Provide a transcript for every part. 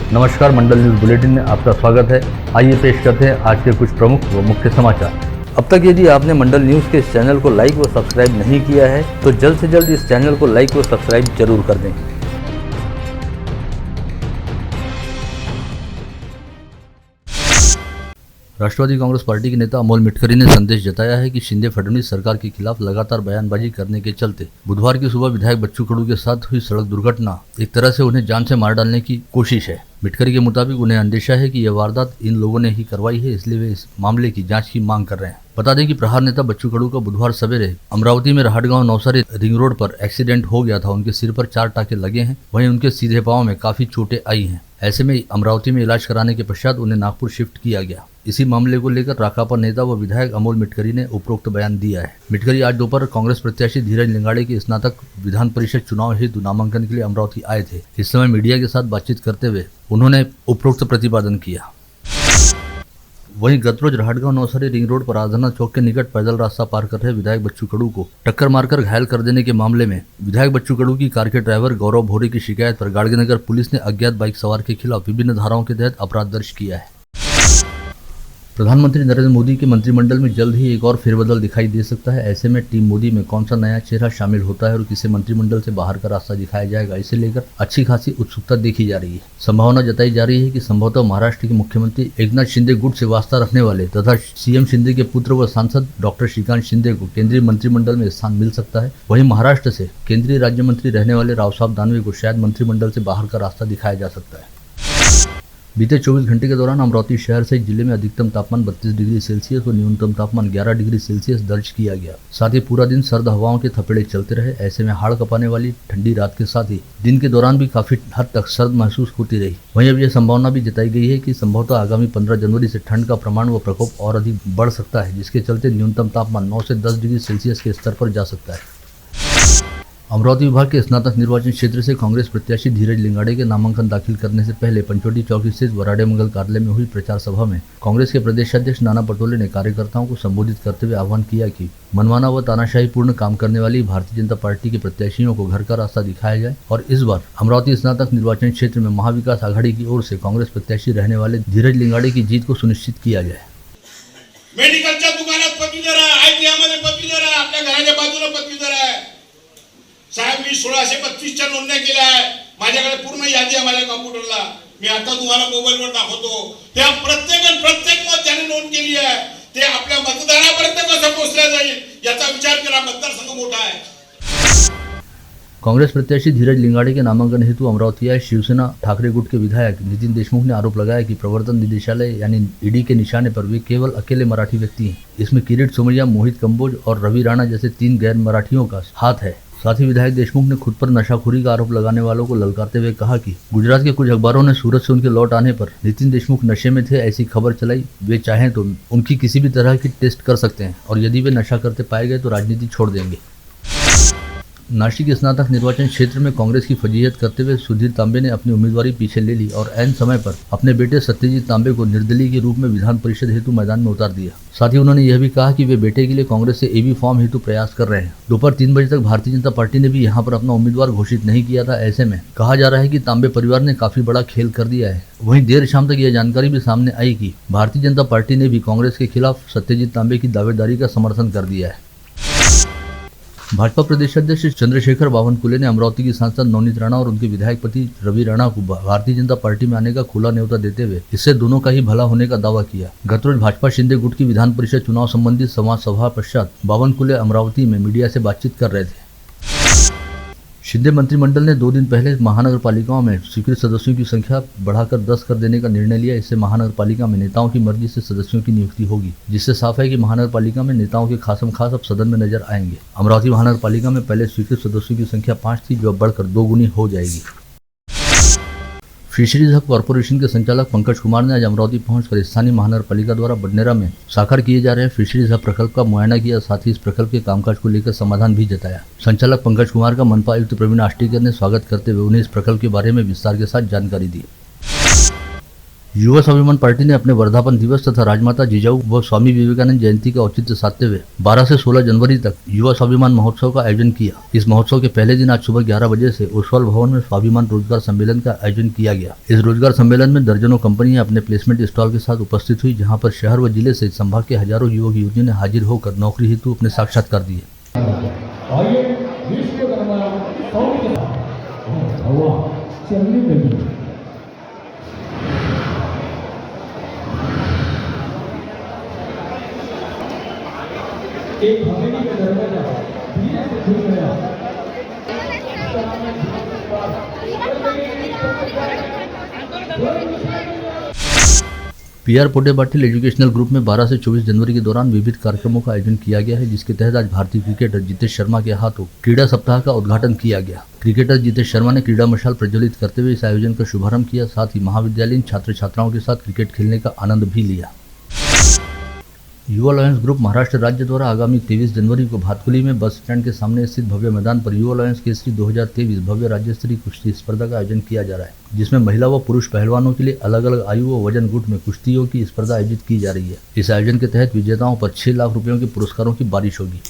नमस्कार, मंडल news bulletin में आपका स्वागत है। आइए पेश करते हैं आज के कुछ प्रमुख व मुख्य समाचार। अब तक यदि आपने मंडल न्यूज के इस चैनल को लाइक व सब्सक्राइब नहीं किया है तो जल्द से जल्द इस चैनल को लाइक व सब्सक्राइब जरूर कर दें। राष्ट्रवादी कांग्रेस पार्टी के नेता अमोल मिटकरी ने संदेश जताया है कि शिंदे फडणवीस सरकार के खिलाफ लगातार बयानबाजी करने के चलते बुधवार की सुबह विधायक बच्चू कडू के साथ हुई सड़क दुर्घटना एक तरह से उन्हें जान से मार डालने की कोशिश है। मिटकरी के मुताबिक उन्हें अंदेशा है कि यह वारदात इन लोगों ने ही करवाई है, इसलिए वे इस मामले की जांच की मांग कर रहे हैं। बता दें कि प्रहार नेता बच्चू कडू का बुधवार सवेरे अमरावती में राहटगांव नवसारी रिंग रोड पर एक्सीडेंट हो गया था। उनके सिर पर 4 टाके लगे हैं, वहीं उनके सीधे पांव में काफी चोटें आई हैं। ऐसे में अमरावती में इलाज कराने के पश्चात उन्हें नागपुर शिफ्ट किया गया। इसी मामले को लेकर राकापा नेता व विधायक अमोल मिटकरी ने उपरोक्त बयान दिया है। मिटकरी आज दोपहर कांग्रेस प्रत्याशी धीरज लिंगाड़े के स्नातक विधान परिषद चुनाव हेतु नामांकन के लिए अमरावती आए थे। इस समय मीडिया के साथ बातचीत करते हुए उन्होंने उपरोक्त प्रतिपादन किया। वहीं गत रोज राहटगांव नवसारी रिंग रोड पर आराधना चौक के निकट पैदल रास्ता पार कर रहे विधायक बच्चू कडू को टक्कर मारकर घायल कर देने के मामले में विधायक बच्चू कडू की कार के ड्राइवर गौरव भोरे की शिकायत पर गाड़गीनगर पुलिस ने अज्ञात बाइक सवार के खिलाफ विभिन्न धाराओं के तहत अपराध दर्ज किया है। प्रधानमंत्री नरेंद्र मोदी के मंत्रिमंडल में जल्द ही एक और फेरबदल दिखाई दे सकता है। ऐसे में टीम मोदी में कौन सा नया चेहरा शामिल होता है और किसे मंत्रिमंडल से बाहर का रास्ता दिखाया जाएगा, इसे लेकर अच्छी खासी उत्सुकता देखी जा रही है। संभावना जताई जा रही है कि संभवतः महाराष्ट्र के मुख्यमंत्री एकनाथ शिंदे गुट से वास्ता रखने वाले तथा सीएम शिंदे के पुत्र व सांसद डॉक्टर श्रीकांत शिंदे को केंद्रीय मंत्रिमंडल में स्थान मिल सकता है। वहीं महाराष्ट्र से केंद्रीय राज्य मंत्री रहने वाले रावसाहेब दानवे को शायद मंत्रिमंडल से बाहर का रास्ता दिखाया जा सकता है। बीते 24 घंटे के दौरान अमरावती शहर सहित जिले में अधिकतम तापमान 32 डिग्री सेल्सियस और न्यूनतम तापमान 11 डिग्री सेल्सियस दर्ज किया गया। साथ ही पूरा दिन सर्द हवाओं के थपेड़े चलते रहे। ऐसे में हाड़ कपाने वाली ठंडी रात के साथ ही दिन के दौरान भी काफी हद तक सर्द महसूस होती रही। वहीं अब यह संभावना भी जताई गई है कि संभवतः आगामी 15 जनवरी से ठंड का प्रमाण व प्रकोप और अधिक बढ़ सकता है, जिसके चलते न्यूनतम तापमान 9 से 10 डिग्री सेल्सियस के स्तर पर जा सकता है। अमरावती विभाग के स्नातक निर्वाचन क्षेत्र से कांग्रेस प्रत्याशी धीरज लिंगाड़े के नामांकन दाखिल करने से पहले पंचवटी चौकी स्थित वराडे मंगल कार्यालय में हुई प्रचार सभा में कांग्रेस के प्रदेश अध्यक्ष नाना पटोले ने कार्यकर्ताओं को संबोधित करते हुए आह्वान किया कि मनमाना व तानाशाही पूर्ण काम करने वाली भारतीय जनता पार्टी के प्रत्याशियों को घर का रास्ता दिखाया जाए और इस बार अमरावती स्नातक निर्वाचन क्षेत्र में महाविकास आघाड़ी की ओर से कांग्रेस प्रत्याशी रहने वाले धीरज लिंगाड़े की जीत को सुनिश्चित किया जाए। मेडिकलच्या दुकानात पदवीधर आहे, आयटीआयमध्ये पदवीधर आहे, आपल्या घराच्या बाजूला पदवीधर आहे साहेब। मी 1632च्या नोंदण्या केल्या आहे, माझ्याकडे पूर्ण यादी आहे माझ्या कॉम्प्युटरला। मी आता तुम्हाला मोबाईलवर दाखवतो। त्या प्रत्येक मत ज्यांनी नोंद केली आहे ते आपल्या मतदारापर्यंत कसं पोहोचलं जाईल याचा विचार करा। मतदारसंघ मोठा है। कांग्रेस प्रत्याशी धीरज लिंगाड़े के नामांकन हेतु अमरावती आए शिवसेना ठाकरे गुट के विधायक नितिन देशमुख ने आरोप लगाया कि प्रवर्तन निदेशालय यानी ईडी के निशाने पर वे केवल अकेले मराठी व्यक्ति हैं। इसमें किरीट सोमैया, मोहित कंबोज और रवि राणा जैसे 3 गैर मराठियों का हाथ है। साथ ही विधायक देशमुख ने खुद पर नशाखोरी का आरोप लगाने वालों को ललकारते हुए कहा कि गुजरात के कुछ अखबारों ने सूरत से उनके लौट आने पर नितिन देशमुख नशे में थे ऐसी खबर चलाई। वे चाहें तो उनकी किसी भी तरह की टेस्ट कर सकते हैं और यदि वे नशा करते पाए गए तो राजनीति छोड़ देंगे। नासिक स्नातक निर्वाचन क्षेत्र में कांग्रेस की फजीहत करते हुए सुधीर तांबे ने अपनी उम्मीदवारी पीछे ले ली और ऐन समय पर अपने बेटे सत्यजीत तांबे को निर्दलीय के रूप में विधान परिषद हेतु मैदान में उतार दिया। साथ ही उन्होंने यह भी कहा कि वे बेटे के लिए कांग्रेस से एबी फॉर्म हेतु प्रयास कर रहे हैं। दोपहर 3 बजे तक भारतीय जनता पार्टी ने भी यहां पर अपना उम्मीदवार घोषित नहीं किया था। ऐसे में कहा जा रहा है कि तांबे परिवार ने काफी बड़ा खेल कर दिया है। वहीं देर शाम तक यह जानकारी भी सामने आई कि भारतीय जनता पार्टी ने भी कांग्रेस के खिलाफ सत्यजीत तांबे की दावेदारी का समर्थन कर दिया है। भाजपा प्रदेश अध्यक्ष चंद्रशेखर बावनकुले ने अमरावती की सांसद नवनीत राणा और उनके विधायक पति रवि राणा को भारतीय जनता पार्टी में आने का खुला न्योता देते हुए इससे दोनों का ही भला होने का दावा किया। गत रोज भाजपा शिंदे गुट की विधान परिषद चुनाव संबंधित संवाद सभा पश्चात बावनकुले अमरावती में मीडिया से बातचीत कर रहे थे। शिंदे मंत्रिमंडल ने 2 दिन पहले महानगर पालिकाओं में स्वीकृत सदस्यों की संख्या बढ़ाकर 10 कर देने का निर्णय लिया। इससे महानगर पालिका में नेताओं की मर्जी से सदस्यों की नियुक्ति होगी, जिससे साफ है कि महानगर पालिका में नेताओं के खासम खास अब सदन में नजर आएंगे। अमरावती महानगर पालिका में पहले स्वीकृत सदस्यों की संख्या 5 थी, जो अब बढ़कर 2 गुनी हो जाएगी। फिशरीज हब कॉर्पोरेशन के संचालक पंकज कुमार ने आज अमरावती पहुंचकर स्थानीय महानगर पालिका द्वारा बडनेरा में साकार किए जा रहे फिशरीज हब प्रकल्प का मुआयना किया। साथ ही इस प्रकल्प के कामकाज को लेकर समाधान भी जताया। संचालक पंकज कुमार का मनपा आयुक्त प्रवीण आष्टीकर ने स्वागत करते हुए उन्हें इस प्रकल्प के बारे में विस्तार के साथ जानकारी दी। युवा स्वाभिमान पार्टी ने अपने वर्धापन दिवस तथा राजमाता जिजाऊ व स्वामी विवेकानंद जयंती का औचित्य साधते हुए 12 से 16 जनवरी तक युवा स्वाभिमान महोत्सव का आयोजन किया। इस महोत्सव के पहले दिन आज सुबह 11 बजे से उर्सवाल भवन में स्वाभिमान रोजगार सम्मेलन का आयोजन किया गया। इस रोजगार सम्मेलन में दर्जनों कंपनियां अपने प्लेसमेंट स्टॉल के साथ उपस्थित हुई, जहां पर शहर व जिले सहित संभाग के हजारों युवक युवतियों ने हाजिर होकर नौकरी हेतु अपने साक्षात्कार दिए। एक हवेली का दरवाजा धीरे से खुल गया। पीआर पोटे पाटिल एजुकेशनल ग्रुप में 12 से 24 जनवरी के दौरान विविध कार्यक्रमों का आयोजन किया गया है, जिसके तहत आज भारतीय क्रिकेटर जितेश शर्मा के हाथों क्रीड़ा सप्ताह का उद्घाटन किया गया। क्रिकेटर जितेश शर्मा ने क्रीड़ा मशाल प्रज्वलित करते हुए इस आयोजन का शुभारंभ किया। साथ ही महाविद्यालयीन छात्र छात्राओं के साथ क्रिकेट खेलने का आनंद भी लिया। युवा लॉयंस ग्रुप महाराष्ट्र राज्य द्वारा आगामी 23 जनवरी को भातकुली में बस स्टैंड के सामने स्थित भव्य मैदान पर युवा लॉयंस केसरी 2023 भव्य राज्य स्तरीय कुश्ती स्पर्धा का आयोजन किया जा रहा है, जिसमें महिला व पुरुष पहलवानों के लिए अलग अलग आयु व वजन गुट में कुश्तियों की स्पर्धा आयोजित की जा रही है। इस आयोजन के तहत विजेताओं पर 6 लाख रुपयों के पुरस्कारों की बारिश होगी।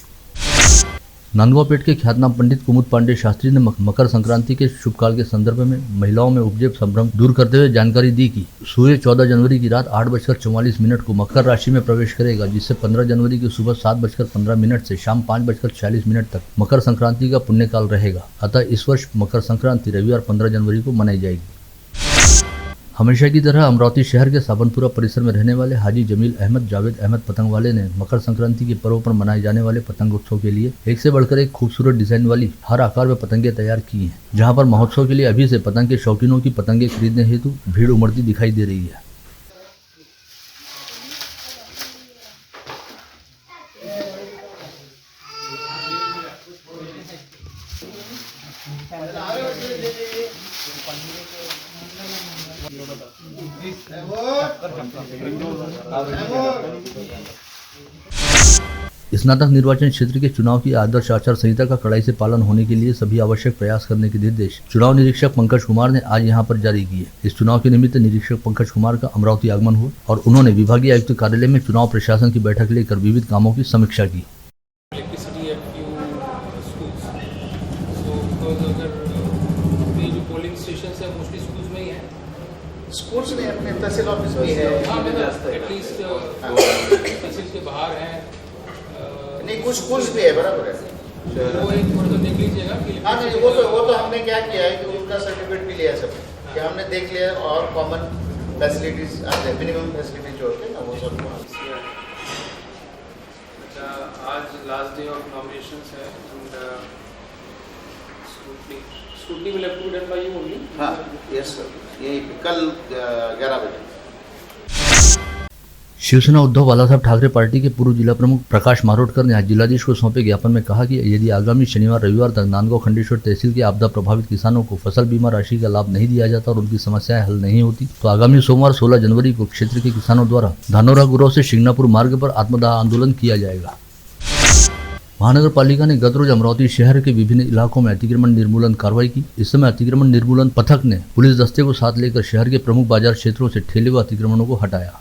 नांदगांवपेट के ख्यातनाम पंडित कुमुद पांडे शास्त्री ने मकर संक्रांति के शुभ काल के संदर्भ में महिलाओं में उपजे संभ्रम दूर करते हुए जानकारी दी कि सूर्य 14 जनवरी की रात 8:44 को मकर राशि में प्रवेश करेगा, जिससे 15 जनवरी की सुबह 7:15 से शाम 5:46 तक मकर संक्रांति का पुण्यकाल रहेगा। अतः इस वर्ष मकर संक्रांति रविवार 15 जनवरी को मनाई जाएगी। हमेशा की तरह अमरावती शहर के साबनपुरा परिसर में रहने वाले हाजी जमील अहमद जावेद अहमद पतंग वाले ने मकर संक्रांति के पर्व पर मनाए जाने वाले पतंग उत्सव के लिए एक से बढ़कर एक खूबसूरत डिजाइन वाली हर आकार में पतंगे तैयार की हैं, जहां पर महोत्सव के लिए अभी से पतंग के शौकीनों की पतंगे खरीदने हेतु भीड़ उमड़ती दिखाई दे रही है। स्नातक निर्वाचन क्षेत्र के चुनाव की आदर्श आचार संहिता का कड़ाई से पालन होने के लिए सभी आवश्यक प्रयास करने के निर्देश चुनाव निरीक्षक पंकज कुमार ने आज यहां पर जारी किए। इस चुनाव के निमित्त निरीक्षक पंकज कुमार का अमरावती आगमन हुआ और उन्होंने विभागीय आयुक्त कार्यालय में चुनाव प्रशासन की बैठक लेकर विविध कामों की समीक्षा की। स्कूल्स में अपने तहसील ऑफिस भी है, एटलीस्ट तहसील के बाहर है, नहीं कुछ स्कूल्स भी है, बराबर है। वो एक थोड़ा सा देख लीजिएगा कि हाँ नहीं, वो तो हमने क्या किया है कि उनका सर्टिफिकेट भी लिया सब, कि हमने देख लिया और कॉमन फैसिलिटीज मिनिमम फैसिलिटीज जोड़ के ना वो सब। अच्छा, आज लास्ट डे ऑफ नॉमिनेशंस है and scrutiny will have to done by you only. हाँ यस सर, ये कल 11 बजे। शिवसेना उद्धव बालासाहेब ठाकरे पार्टी के पूर्व जिला प्रमुख प्रकाश मारोटकर ने आज जिलाधीश को सौंपे ज्ञापन में कहा कि यदि आगामी शनिवार रविवार तक नांदगांव खंडेश्वर तहसील के आपदा प्रभावित किसानों को फसल बीमा राशि का लाभ नहीं दिया जाता और उनकी समस्याएं हल नहीं होती, तो आगामी सोमवार 16 जनवरी को क्षेत्र के किसानों द्वारा धानोरा गुरव से शिंगनापुर मार्ग पर आत्मदाह आंदोलन किया जाएगा। महानगर पालिका ने गत रोज अमरावती शहर के विभिन्न इलाकों में अतिक्रमण निर्मूलन कार्रवाई की। इस समय अतिक्रमण निर्मूलन पथक ने पुलिस दस्ते को साथ लेकर शहर के प्रमुख बाजार क्षेत्रों से ठेले व अतिक्रमणों को हटाया।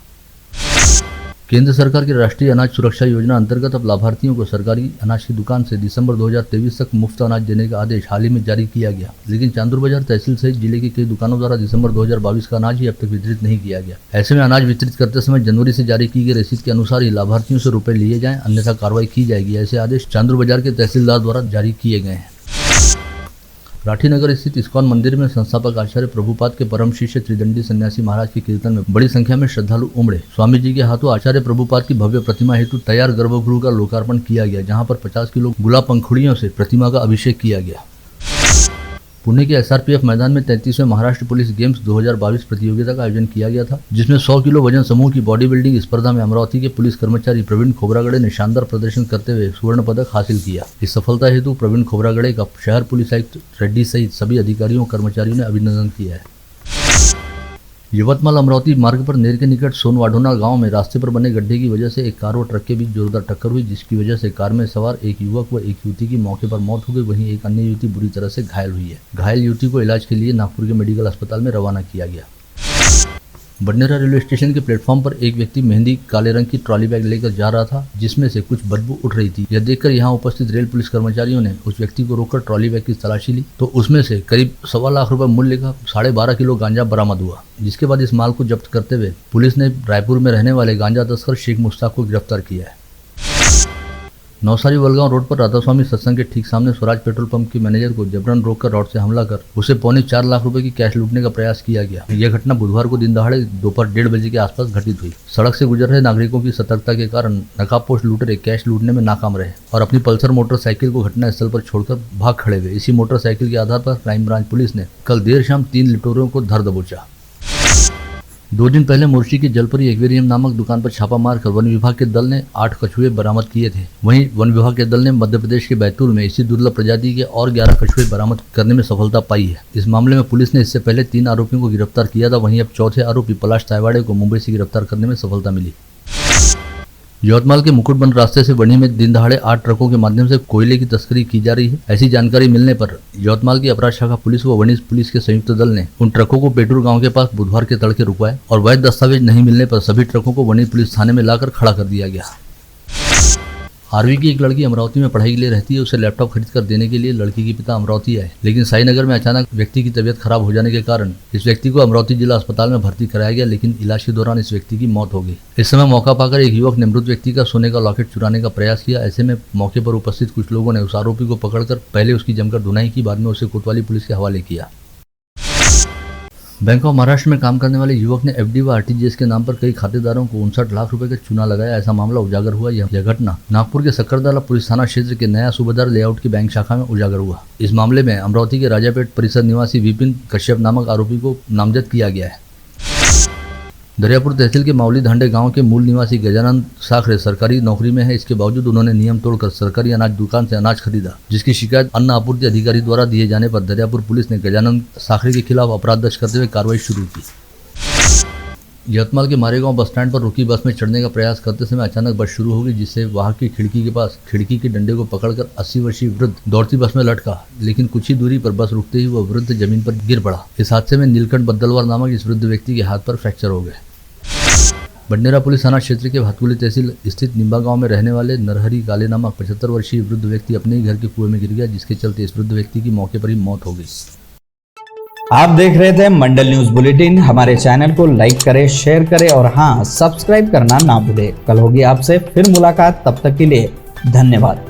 केंद्र सरकार की राष्ट्रीय अनाज सुरक्षा योजना अंतर्गत अब लाभार्थियों को सरकारी अनाज की दुकान से दिसंबर 2023 तक मुफ्त अनाज देने का आदेश हाल ही में जारी किया गया, लेकिन चांदूर बाजार तहसील सहित जिले की कई दुकानों द्वारा दिसंबर 2022 का अनाज ही अब तक वितरित नहीं किया गया। ऐसे में अनाज वितरित करते समय जनवरी से जारी की गई रसीद के अनुसार ही लाभार्थियों से रुपए लिए जाएं, अन्यथा कार्रवाई की जाएगी। ऐसे आदेश चांदूर बाजार के तहसीलदार द्वारा जारी किए गए हैं। राठीनगर स्थित इस्कॉन मंदिर में संस्थापक आचार्य प्रभुपाद के परम शिष्य त्रिदंडी सन्यासी महाराज के कीर्तन में बड़ी संख्या में श्रद्धालु उमड़े। स्वामी जी के हाथों आचार्य प्रभुपाद की भव्य प्रतिमा हेतु तैयार गर्भगृह का लोकार्पण किया गया, जहां पर 50 किलो गुलाब पंखुड़ियों से प्रतिमा का अभिषेक किया गया। पुणे के एसआरपीएफ मैदान में 33वें महाराष्ट्र पुलिस गेम्स 2022 प्रतियोगिता का आयोजन किया गया था, जिसमें 100 किलो वजन समूह की बॉडी बिल्डिंग स्पर्धा में अमरावती के पुलिस कर्मचारी प्रवीण खोबरागड़े ने शानदार प्रदर्शन करते हुए स्वर्ण पदक हासिल किया। इस सफलता हेतु प्रवीण खोबरागड़े का शहर पुलिस आयुक्त रेड्डी सहित सभी अधिकारियों कर्मचारियों ने अभिनंदन किया है। यवतमाल अमरावती मार्ग पर नेर के निकट सोनवाढोना गांव में रास्ते पर बने गड्ढे की वजह से एक कार और ट्रक के बीच जोरदार टक्कर हुई, जिसकी वजह से कार में सवार एक युवक व एक युवती की मौके पर मौत हो गई। वहीं एक अन्य युवती बुरी तरह से घायल हुई है। घायल युवती को इलाज के लिए नागपुर के मेडिकल अस्पताल में रवाना किया गया। बडनेरा रेलवे स्टेशन के प्लेटफॉर्म पर एक व्यक्ति मेहंदी काले रंग की ट्रॉली बैग लेकर जा रहा था, जिसमें से कुछ बदबू उठ रही थी। यह देखकर यहां उपस्थित रेल पुलिस कर्मचारियों ने उस व्यक्ति को रोककर ट्रॉली बैग की तलाशी ली, तो उसमें से करीब 1.25 लाख रुपए मूल्य का 12.5 किलो गांजा बरामद हुआ। जिसके बाद इस माल को जब्त करते हुए पुलिस ने रायपुर में रहने वाले गांजा तस्कर शेख मुश्ताक को गिरफ्तार किया है। नवसारी वलगांव रोड पर राधा स्वामी सत्संग के ठीक सामने स्वराज पेट्रोल पंप के मैनेजर को जबरन रोककर रॉड से हमला कर उसे 4.25 लाख रुपए की कैश लूटने का प्रयास किया गया। यह घटना बुधवार को दिन दहाड़े दोपहर 1:30 बजे के आसपास घटित हुई। सड़क से गुजर रहे नागरिकों की सतर्कता के कारण नकाबपोश लूटेरे कैश लूटने में नाकाम रहे और अपनी पल्सर मोटरसाइकिल को घटनास्थल पर छोड़कर भाग खड़े हुए। इसी मोटरसाइकिल के आधार पर क्राइम ब्रांच पुलिस ने कल देर शाम 3 लुटेरों को धर दबोचा। 2 दिन पहले मोर्शी के जलपरी एक्वेरियम नामक दुकान पर छापा मारकर वन विभाग के दल ने 8 कछुए बरामद किए थे। वहीं वन विभाग के दल ने मध्य प्रदेश के बैतूल में इसी दुर्लभ प्रजाति के और 11 कछुए बरामद करने में सफलता पाई है। इस मामले में पुलिस ने इससे पहले 3 आरोपियों को गिरफ्तार किया था। वहीं अब चौथे आरोपी पलाश तायवाड़े को मुंबई से गिरफ्तार करने में सफलता मिली। यवतमाल के मुकुटबंद रास्ते से बनी में दिन दहाड़े 8 ट्रकों के माध्यम से कोयले की तस्करी की जा रही है। ऐसी जानकारी मिलने पर यवतमाल की अपराध शाखा पुलिस व वनिज पुलिस के संयुक्त दल ने उन ट्रकों को पेटूर गांव के पास बुधवार के तड़के रुकवाए और वैध दस्तावेज नहीं मिलने पर सभी ट्रकों को वनिज पुलिस थाने में लाकर खड़ा कर दिया गया। 8वीं की एक लड़की अमरावती में पढ़ाई के लिए रहती है। उसे लैपटॉप खरीद कर देने के लिए लड़की के पिता अमरावती आए, लेकिन साईनगर में अचानक व्यक्ति की तबीयत खराब हो जाने के कारण इस व्यक्ति को अमरावती जिला अस्पताल में भर्ती कराया गया, लेकिन इलाज के दौरान इस व्यक्ति की मौत हो गई। इस समय मौका पाकर एक युवक ने मृत व्यक्ति का सोने का लॉकेट चुराने का प्रयास किया। ऐसे में मौके पर उपस्थित कुछ लोगों ने उस आरोपी को पकड़कर पहले उसकी जमकर धुनाई की, बाद में उसे कोतवाली पुलिस के हवाले किया। बैंक ऑफ महाराष्ट्र में काम करने वाले युवक ने एफडी व आरटीजीएस के नाम पर कई खातेदारों को 59 लाख रुपए का चूना लगाया। ऐसा मामला उजागर हुआ। यह घटना नागपुर के सक्करदला पुलिस थाना क्षेत्र के नया सूबेदार लेआउट की बैंक शाखा में उजागर हुआ। इस मामले में अमरावती के राजापेट परिसर निवासी विपिन कश्यप नामक आरोपी को नामजद किया गया है। दरियापुर तहसील के मावली धांडे गांव के मूल निवासी गजानंद साखरे सरकारी नौकरी में है। इसके बावजूद उन्होंने नियम तोड़कर सरकारी अनाज दुकान से अनाज खरीदा, जिसकी शिकायत अन्न आपूर्ति अधिकारी द्वारा दिए जाने पर दरियापुर पुलिस ने गजानंद साखरे के खिलाफ अपराध दर्ज करते हुए कार्रवाई शुरू की। यवतमाल के मारेगांव बस स्टैंड पर रुकी बस में चढ़ने का प्रयास करते समय अचानक बस शुरू हो गई, जिससे वाहक की खिड़की के पास खिड़की के डंडे को पकड़कर 80 वर्षीय वृद्ध दौड़ती बस में लटका, लेकिन कुछ ही दूरी पर बस रुकते ही वह वृद्ध जमीन पर गिर पड़ा। इस हादसे में नीलकंठ बद्दलवार नामक इस वृद्ध व्यक्ति के हाथ पर फ्रैक्चर हो गए। बडनेरा पुलिस थाना क्षेत्र के भातकुली तहसील स्थित निम्बा गांव में रहने वाले नरहरी काले नामक 75 वर्षीय वृद्ध व्यक्ति अपने ही घर के कुएं में गिर गया, जिसके चलते इस वृद्ध व्यक्ति की मौके पर ही मौत हो गई। आप देख रहे थे मंडल न्यूज बुलेटिन। हमारे चैनल को लाइक करें, शेयर करें और हाँ, सब्सक्राइब करना ना भूलें। कल होगी आपसे फिर मुलाकात, तब तक के लिए धन्यवाद।